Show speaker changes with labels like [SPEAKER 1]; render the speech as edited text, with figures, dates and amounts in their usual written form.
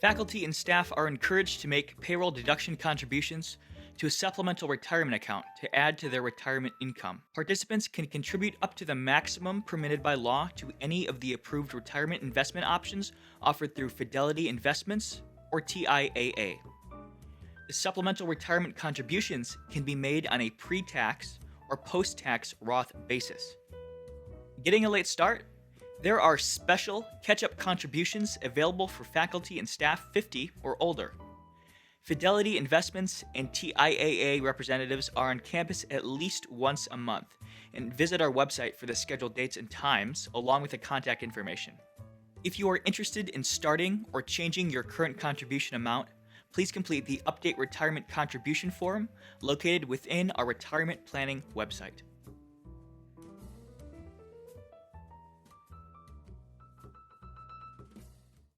[SPEAKER 1] Faculty and staff are encouraged to make payroll deduction contributions to a supplemental retirement account to add to their retirement income. Participants can contribute up to the maximum permitted by law to any of the approved retirement investment options offered through Fidelity Investments or TIAA. The supplemental retirement contributions can be made on a pre-tax or post-tax Roth basis. Getting a late start? There are special catch-up contributions available for faculty and staff 50 or older. Fidelity Investments and TIAA representatives are on campus at least once a month, and visit our website for the scheduled dates and times along with the contact information. If you are interested in starting or changing your current contribution amount, please complete the Update Retirement Contribution form located within our retirement planning website.